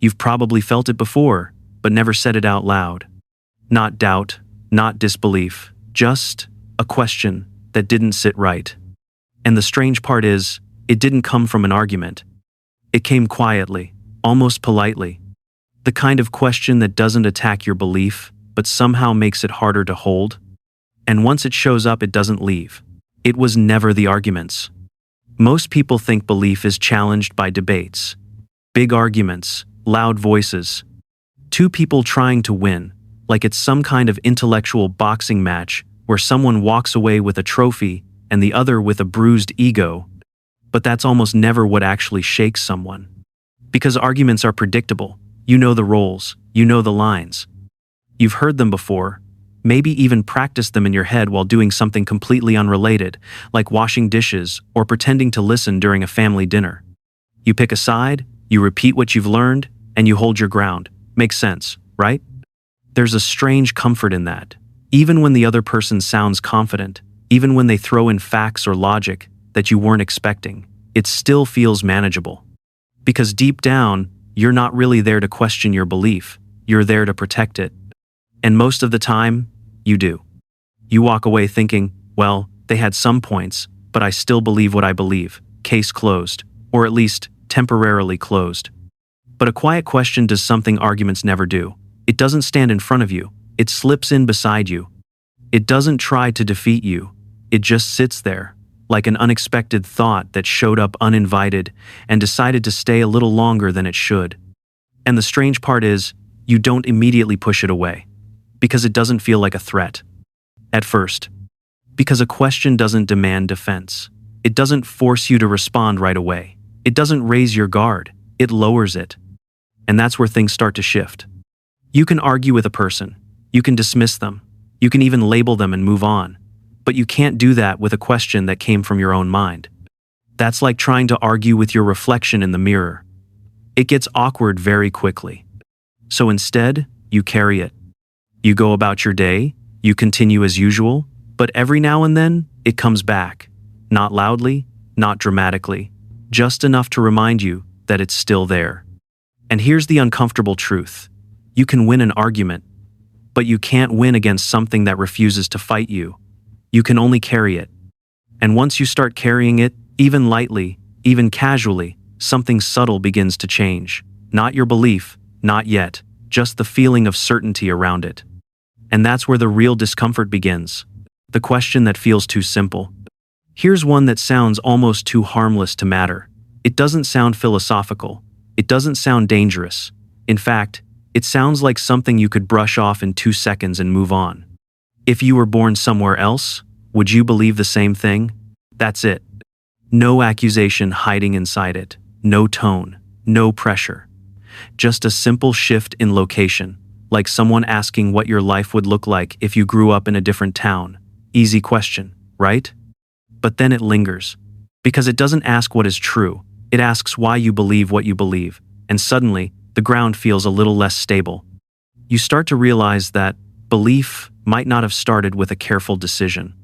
You've probably felt it before, but never said it out loud. Not doubt, not disbelief, just a question that didn't sit right. And the strange part is, it didn't come from an argument. It came quietly, almost politely. The kind of question that doesn't attack your belief, but somehow makes it harder to hold. And once it shows up, it doesn't leave. It was never the arguments. Most people think belief is challenged by debates. Big arguments, loud voices. Two people trying to win, like it's some kind of intellectual boxing match where someone walks away with a trophy and the other with a bruised ego. But that's almost never what actually shakes someone. Because arguments are predictable. You know the roles, you know the lines. You've heard them before, maybe even practiced them in your head while doing something completely unrelated, like washing dishes or pretending to listen during a family dinner. You pick a side, you repeat what you've learned, and you hold your ground. Makes sense, right? There's a strange comfort in that. Even when the other person sounds confident, even when they throw in facts or logic that you weren't expecting, it still feels manageable. Because deep down, you're not really there to question your belief, you're there to protect it. And most of the time, you do. You walk away thinking, well, they had some points, but I still believe what I believe. Case closed, or at least temporarily closed. But a quiet question does something arguments never do. It doesn't stand in front of you, it slips in beside you. It doesn't try to defeat you, it just sits there, like an unexpected thought that showed up uninvited and decided to stay a little longer than it should. And the strange part is, you don't immediately push it away. Because it doesn't feel like a threat. At first. Because a question doesn't demand defense. It doesn't force you to respond right away. It doesn't raise your guard. It lowers it. And that's where things start to shift. You can argue with a person. You can dismiss them. You can even label them and move on. But you can't do that with a question that came from your own mind. That's like trying to argue with your reflection in the mirror. It gets awkward very quickly. So instead, you carry it. You go about your day, you continue as usual, but every now and then, it comes back. Not loudly, not dramatically, just enough to remind you that it's still there. And here's the uncomfortable truth. You can win an argument, but you can't win against something that refuses to fight you. You can only carry it. And once you start carrying it, even lightly, even casually, something subtle begins to change. Not your belief, not yet, just the feeling of certainty around it. And that's where the real discomfort begins. The question that feels too simple. Here's one that sounds almost too harmless to matter. It doesn't sound philosophical. It doesn't sound dangerous. In fact, it sounds like something you could brush off in 2 seconds and move on. If you were born somewhere else, would you believe the same thing? That's it. No accusation hiding inside it. No tone. No pressure. Just a simple shift in location. Like someone asking what your life would look like if you grew up in a different town. Easy question, right? But then it lingers. Because it doesn't ask what is true, it asks why you believe what you believe, and suddenly, the ground feels a little less stable. You start to realize that belief might not have started with a careful decision.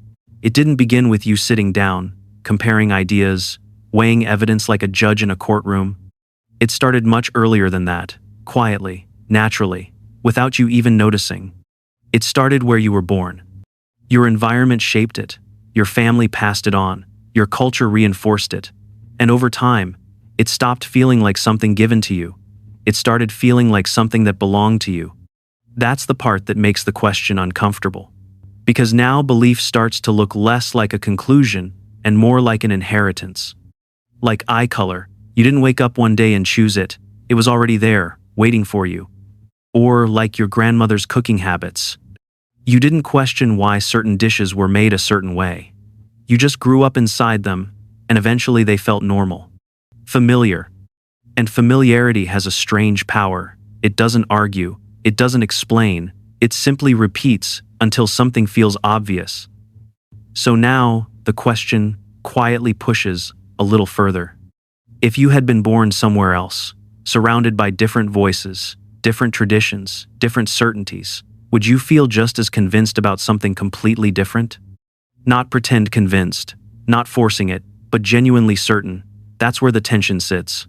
It didn't begin with you sitting down, comparing ideas, weighing evidence like a judge in a courtroom. It started much earlier than that, quietly, naturally. Without you even noticing. It started where you were born. Your environment shaped it. Your family passed it on. Your culture reinforced it. And over time, it stopped feeling like something given to you. It started feeling like something that belonged to you. That's the part that makes the question uncomfortable. Because now belief starts to look less like a conclusion and more like an inheritance. Like eye color, you didn't wake up one day and choose it. It was already there, waiting for you. Or like your grandmother's cooking habits. You didn't question why certain dishes were made a certain way. You just grew up inside them, and eventually they felt normal. Familiar. And familiarity has a strange power. It doesn't argue, it doesn't explain, it simply repeats until something feels obvious. So now, the question quietly pushes a little further. If you had been born somewhere else, surrounded by different voices, different traditions, different certainties, would you feel just as convinced about something completely different? Not pretend convinced, not forcing it, but genuinely certain. That's where the tension sits.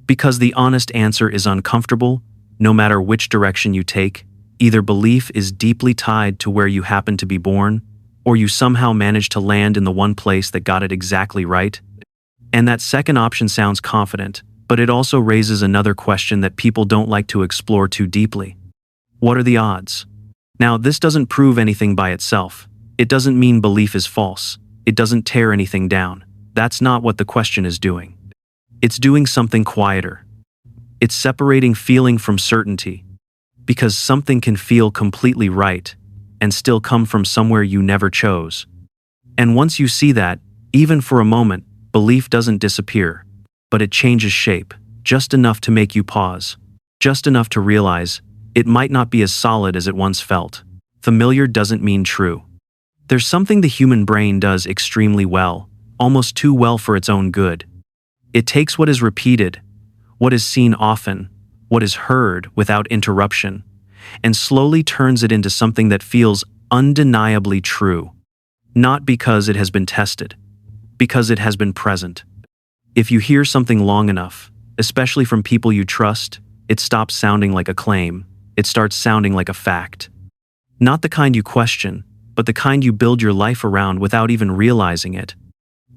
Because the honest answer is uncomfortable, no matter which direction you take. Either belief is deeply tied to where you happen to be born, or you somehow managed to land in the one place that got it exactly right. And that second option sounds confident, but it also raises another question that people don't like to explore too deeply. What are the odds? Now, this doesn't prove anything by itself. It doesn't mean belief is false. It doesn't tear anything down. That's not what the question is doing. It's doing something quieter. It's separating feeling from certainty, because something can feel completely right and still come from somewhere you never chose. And once you see that, even for a moment, belief doesn't disappear, but it changes shape, just enough to make you pause, just enough to realize it might not be as solid as it once felt. Familiar doesn't mean true. There's something the human brain does extremely well, almost too well for its own good. It takes what is repeated, what is seen often, what is heard without interruption, and slowly turns it into something that feels undeniably true. Not because it has been tested, because it has been present. If you hear something long enough, especially from people you trust, it stops sounding like a claim. It starts sounding like a fact. Not the kind you question, but the kind you build your life around without even realizing it.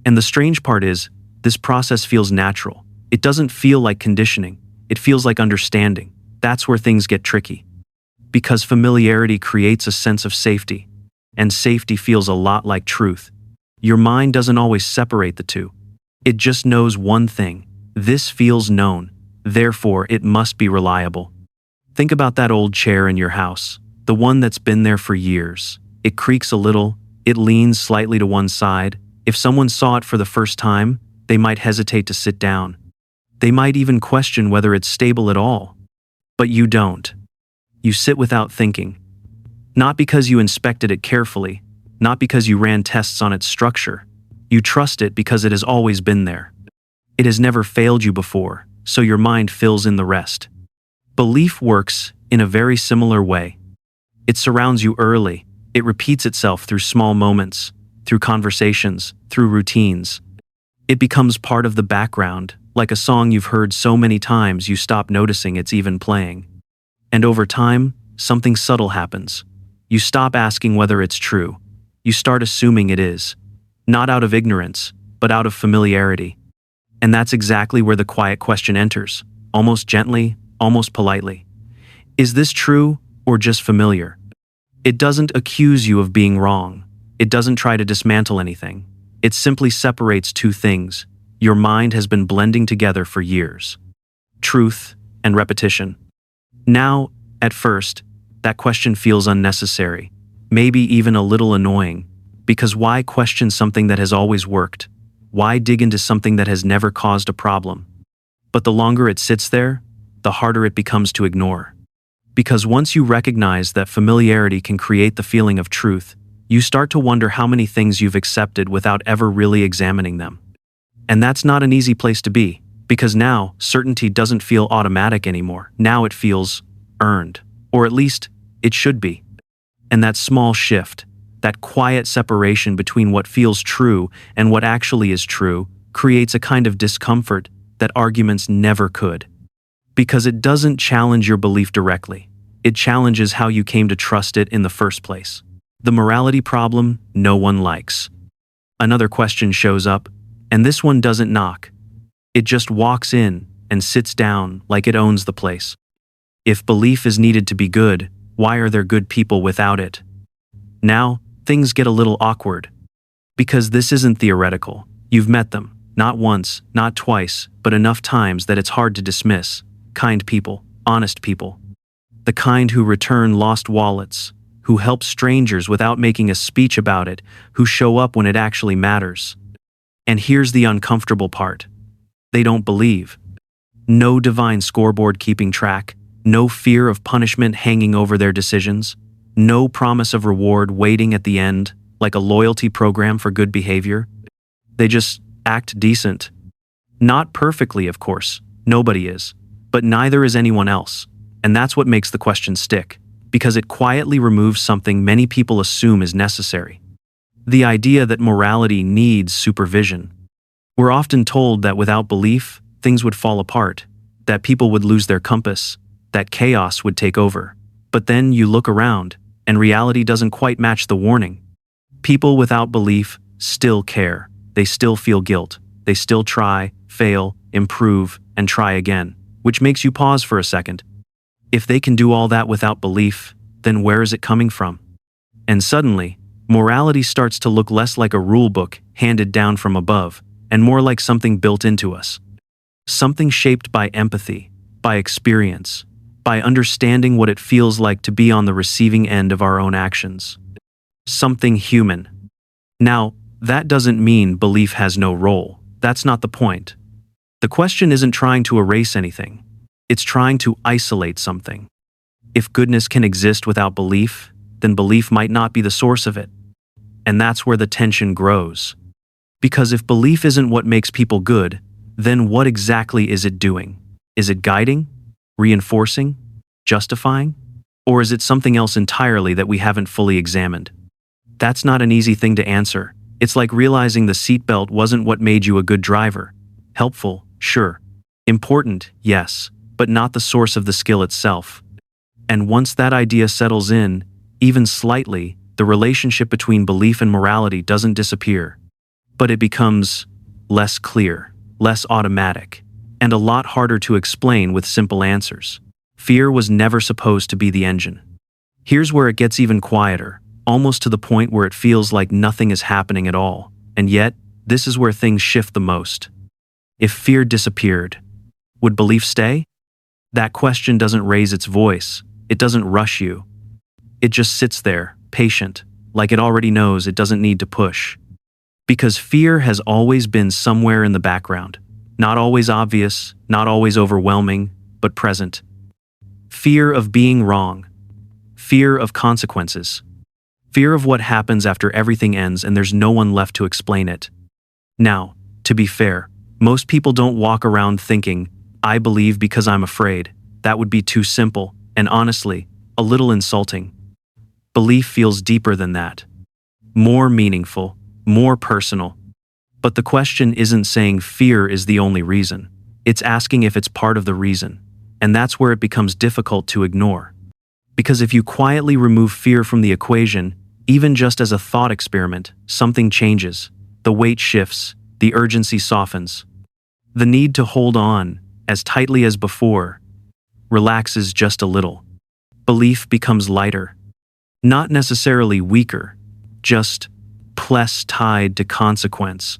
And the strange part is, this process feels natural. It doesn't feel like conditioning. It feels like understanding. That's where things get tricky. Because familiarity creates a sense of safety, and safety feels a lot like truth. Your mind doesn't always separate the two. It just knows one thing. This feels known, therefore it must be reliable. Think about that old chair in your house, the one that's been there for years. It creaks a little, it leans slightly to one side. If someone saw it for the first time, they might hesitate to sit down. They might even question whether it's stable at all. But you don't. You sit without thinking. Not because you inspected it carefully, not because you ran tests on its structure. You trust it because it has always been there. It has never failed you before, so your mind fills in the rest. Belief works in a very similar way. It surrounds you early. It repeats itself through small moments, through conversations, through routines. It becomes part of the background, like a song you've heard so many times you stop noticing it's even playing. And over time, something subtle happens. You stop asking whether it's true. You start assuming it is. Not out of ignorance, but out of familiarity. And that's exactly where the quiet question enters, almost gently, almost politely. Is this true or just familiar? It doesn't accuse you of being wrong. It doesn't try to dismantle anything. It simply separates two things your mind has been blending together for years: truth and repetition. Now, at first, that question feels unnecessary, maybe even a little annoying, because why question something that has always worked? Why dig into something that has never caused a problem? But the longer it sits there, the harder it becomes to ignore. Because once you recognize that familiarity can create the feeling of truth, you start to wonder how many things you've accepted without ever really examining them. And that's not an easy place to be, because now certainty doesn't feel automatic anymore. Now it feels earned, or at least it should be. And that small shift, that quiet separation between what feels true and what actually is true, creates a kind of discomfort that arguments never could. Because it doesn't challenge your belief directly. It challenges how you came to trust it in the first place. The morality problem no one likes. Another question shows up, and this one doesn't knock. It just walks in and sits down like it owns the place. If belief is needed to be good, why are there good people without it? Now, things get a little awkward. Because this isn't theoretical. You've met them, not once, not twice, but enough times that it's hard to dismiss. Kind people, honest people. The kind who return lost wallets, who help strangers without making a speech about it, who show up when it actually matters. And here's the uncomfortable part. They don't believe. No divine scoreboard keeping track, no fear of punishment hanging over their decisions, no promise of reward waiting at the end, like a loyalty program for good behavior. They just act decent. Not perfectly, of course, nobody is, but neither is anyone else. And that's what makes the question stick, because it quietly removes something many people assume is necessary. The idea that morality needs supervision. We're often told that without belief, things would fall apart, that people would lose their compass, that chaos would take over. But then you look around, and reality doesn't quite match the warning. People without belief still care. They still feel guilt. They still try, fail, improve, and try again, which makes you pause for a second. If they can do all that without belief, then where is it coming from? And suddenly, morality starts to look less like a rule book handed down from above, and more like something built into us. Something shaped by empathy, by experience, by understanding what it feels like to be on the receiving end of our own actions. Something human. Now, that doesn't mean belief has no role. That's not the point. The question isn't trying to erase anything. It's trying to isolate something. If goodness can exist without belief, then belief might not be the source of it. And that's where the tension grows. Because if belief isn't what makes people good, then what exactly is it doing? Is it guiding? Reinforcing? Justifying? Or is it something else entirely that we haven't fully examined? That's not an easy thing to answer. It's like realizing the seatbelt wasn't what made you a good driver. Helpful, sure. Important, yes, but not the source of the skill itself. And once that idea settles in, even slightly, the relationship between belief and morality doesn't disappear. But it becomes less clear, less automatic, and a lot harder to explain with simple answers. Fear was never supposed to be the engine. Here's where it gets even quieter, almost to the point where it feels like nothing is happening at all. And yet, this is where things shift the most. If fear disappeared, would belief stay? That question doesn't raise its voice. It doesn't rush you. It just sits there, patient, like it already knows it doesn't need to push. Because fear has always been somewhere in the background. Not always obvious, not always overwhelming, but present. Fear of being wrong. Fear of consequences. Fear of what happens after everything ends and there's no one left to explain it. Now, to be fair, most people don't walk around thinking, I believe because I'm afraid. That would be too simple, and honestly, a little insulting. Belief feels deeper than that. More meaningful, more personal. But the question isn't saying fear is the only reason. It's asking if it's part of the reason. And that's where it becomes difficult to ignore. Because if you quietly remove fear from the equation, even just as a thought experiment, something changes. The weight shifts, the urgency softens. The need to hold on, as tightly as before, relaxes just a little. Belief becomes lighter. Not necessarily weaker, just less tied to consequence,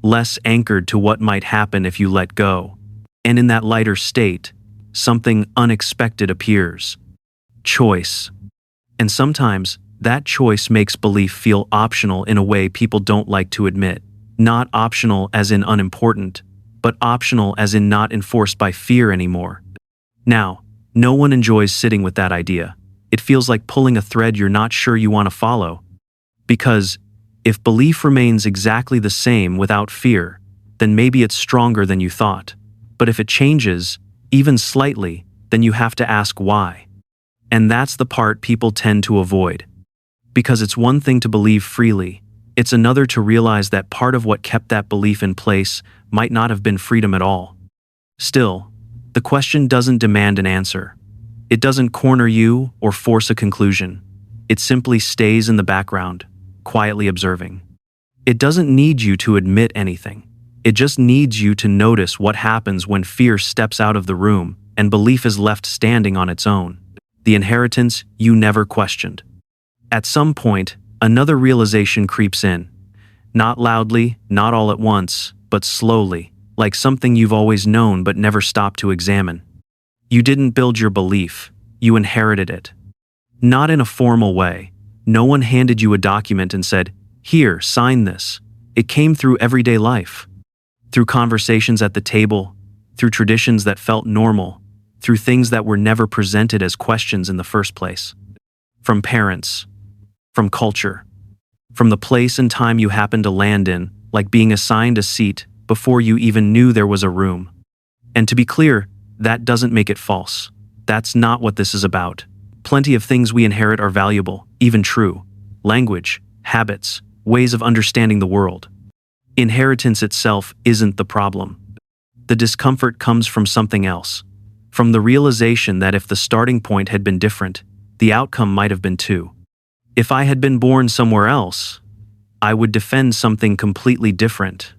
less anchored to what might happen if you let go. And in that lighter state, something unexpected appears. Choice. And sometimes, that choice makes belief feel optional in a way people don't like to admit. Not optional as in unimportant, but optional as in not enforced by fear anymore. Now, no one enjoys sitting with that idea. It feels like pulling a thread you're not sure you want to follow. Because, if belief remains exactly the same without fear, then maybe it's stronger than you thought. But if it changes, even slightly, then you have to ask why. And that's the part people tend to avoid. Because it's one thing to believe freely, it's another to realize that part of what kept that belief in place might not have been freedom at all. Still, the question doesn't demand an answer. It doesn't corner you or force a conclusion. It simply stays in the background, quietly observing. It doesn't need you to admit anything. It just needs you to notice what happens when fear steps out of the room and belief is left standing on its own. The inheritance you never questioned. At some point, another realization creeps in. Not loudly, not all at once, but slowly, like something you've always known but never stopped to examine. You didn't build your belief, you inherited it. Not in a formal way. No one handed you a document and said, "Here, sign this." It came through everyday life. Through conversations at the table, through traditions that felt normal, through things that were never presented as questions in the first place. From parents, from culture, from the place and time you happened to land in, like being assigned a seat before you even knew there was a room. And to be clear, that doesn't make it false. That's not what this is about. Plenty of things we inherit are valuable, even true. Language, habits, ways of understanding the world. Inheritance itself isn't the problem. The discomfort comes from something else, from the realization that if the starting point had been different, the outcome might have been too. If I had been born somewhere else, I would defend something completely different,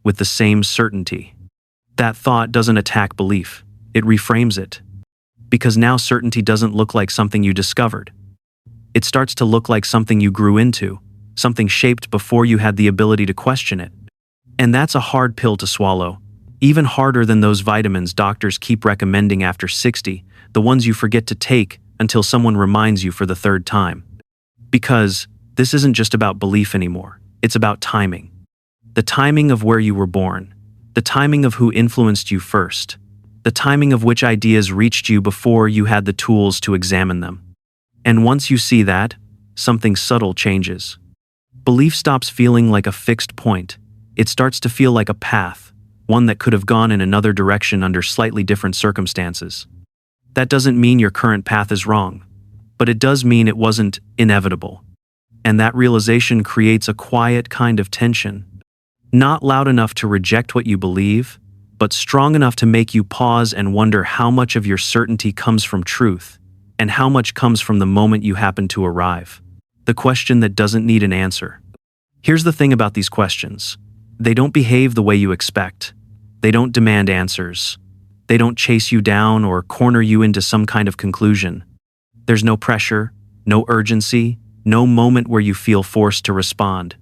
with the same certainty. That thought doesn't attack belief, it reframes it. Because now certainty doesn't look like something you discovered. It starts to look like something you grew into, something shaped before you had the ability to question it. And that's a hard pill to swallow, even harder than those vitamins doctors keep recommending after 60, the ones you forget to take until someone reminds you for the third time. Because this isn't just about belief anymore, it's about timing. The timing of where you were born, the timing of who influenced you first, the timing of which ideas reached you before you had the tools to examine them. And once you see that, something subtle changes. Belief stops feeling like a fixed point. It starts to feel like a path, one that could have gone in another direction under slightly different circumstances. That doesn't mean your current path is wrong, but it does mean it wasn't inevitable. And that realization creates a quiet kind of tension. Not loud enough to reject what you believe, but strong enough to make you pause and wonder how much of your certainty comes from truth, and how much comes from the moment you happen to arrive. The question that doesn't need an answer. Here's the thing about these questions. They don't behave the way you expect. They don't demand answers. They don't chase you down or corner you into some kind of conclusion. There's no pressure, no urgency, no moment where you feel forced to respond.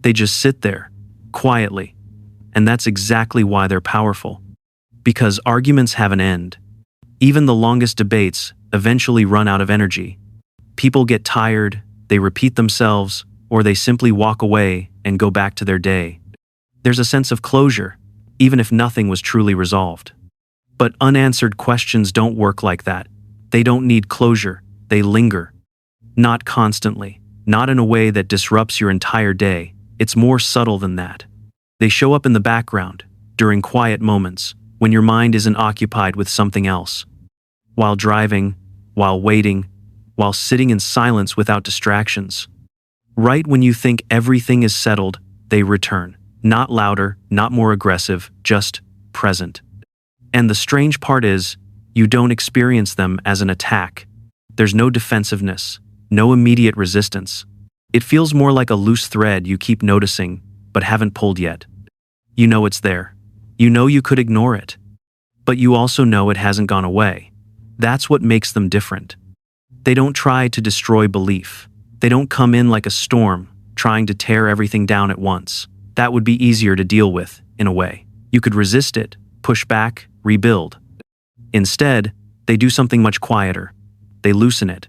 They just sit there, quietly. And that's exactly why they're powerful. Because arguments have an end. Even the longest debates eventually run out of energy. People get tired, they repeat themselves, or they simply walk away and go back to their day. There's a sense of closure, even if nothing was truly resolved. But unanswered questions don't work like that. They don't need closure, they linger. Not constantly, not in a way that disrupts your entire day. It's more subtle than that. They show up in the background, during quiet moments, when your mind isn't occupied with something else. While driving, while waiting, while sitting in silence without distractions. Right when you think everything is settled, they return. Not louder, not more aggressive, just present. And the strange part is, you don't experience them as an attack. There's no defensiveness, no immediate resistance. It feels more like a loose thread you keep noticing, but haven't pulled yet. You know it's there. You know you could ignore it. But you also know it hasn't gone away. That's what makes them different. They don't try to destroy belief. They don't come in like a storm, trying to tear everything down at once. That would be easier to deal with, in a way. You could resist it, push back, rebuild. Instead, they do something much quieter. They loosen it,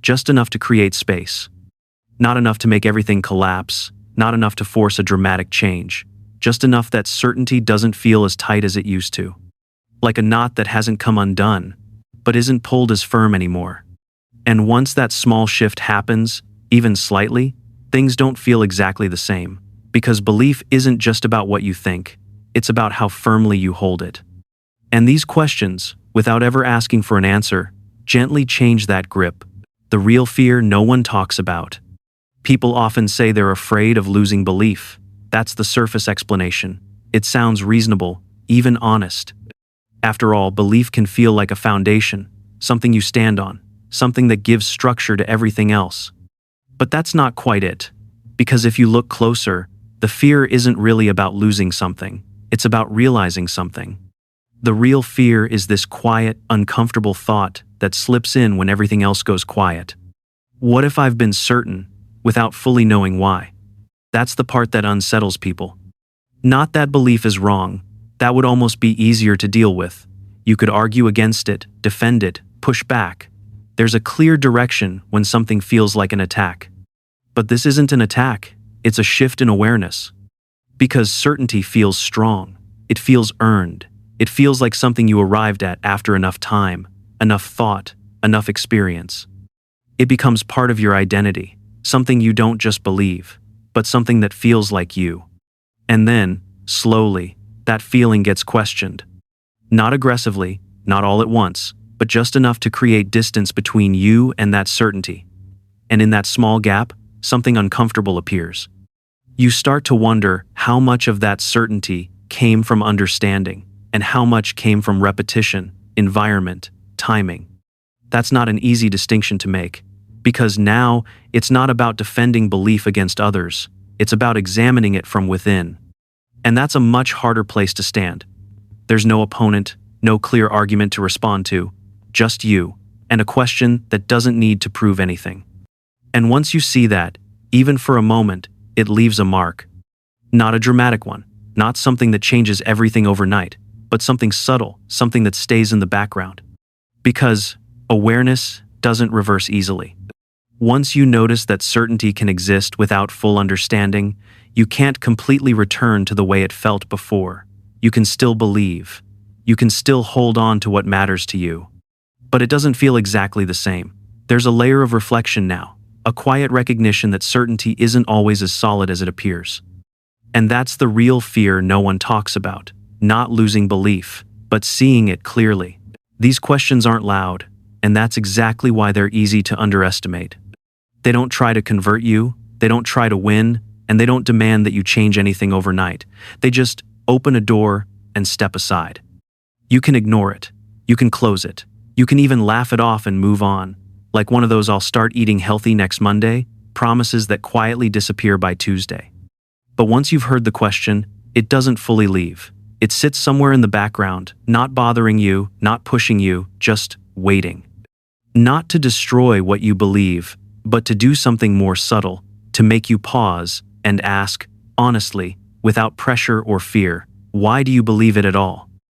just enough to create space. Not enough to make everything collapse, not enough to force a dramatic change, just enough that certainty doesn't feel as tight as it used to. Like a knot that hasn't come undone, but isn't pulled as firm anymore. And once that small shift happens, even slightly, things don't feel exactly the same. Because belief isn't just about what you think, it's about how firmly you hold it. And these questions, without ever asking for an answer, gently change that grip. The real fear no one talks about. People often say they're afraid of losing belief. That's the surface explanation. It sounds reasonable, even honest. After all, belief can feel like a foundation, something you stand on, something that gives structure to everything else. But that's not quite it. Because if you look closer, the fear isn't really about losing something, it's about realizing something. The real fear is this quiet, uncomfortable thought that slips in when everything else goes quiet. What if I've been certain, without fully knowing why? That's the part that unsettles people. Not that belief is wrong, that would almost be easier to deal with. You could argue against it, defend it, push back. There's a clear direction when something feels like an attack. But this isn't an attack. It's a shift in awareness. Because certainty feels strong. It feels earned. It feels like something you arrived at after enough time, enough thought, enough experience. It becomes part of your identity, something you don't just believe, but something that feels like you. And then, slowly, that feeling gets questioned. Not aggressively, not all at once, but just enough to create distance between you and that certainty. And in that small gap, something uncomfortable appears. You start to wonder how much of that certainty came from understanding and how much came from repetition, environment, timing. That's not an easy distinction to make, because now it's not about defending belief against others, it's about examining it from within. And that's a much harder place to stand. There's no opponent, no clear argument to respond to, just you, and a question that doesn't need to prove anything. And once you see that, even for a moment, it leaves a mark. Not a dramatic one, not something that changes everything overnight, but something subtle, something that stays in the background. Because awareness doesn't reverse easily. Once you notice that certainty can exist without full understanding, you can't completely return to the way it felt before. You can still believe. You can still hold on to what matters to you. But it doesn't feel exactly the same. There's a layer of reflection now, a quiet recognition that certainty isn't always as solid as it appears. And that's the real fear no one talks about, not losing belief, but seeing it clearly. These questions aren't loud, and that's exactly why they're easy to underestimate. They don't try to convert you, they don't try to win, and they don't demand that you change anything overnight. They just open a door and step aside. You can ignore it. You can close it. You can even laugh it off and move on, like one of those "I'll start eating healthy next Monday" promises that quietly disappear by Tuesday. But once you've heard the question, it doesn't fully leave. It sits somewhere in the background, not bothering you, not pushing you, just waiting. Not to destroy what you believe, but to do something more subtle, to make you pause and ask, honestly, without pressure or fear, why do you believe it at all?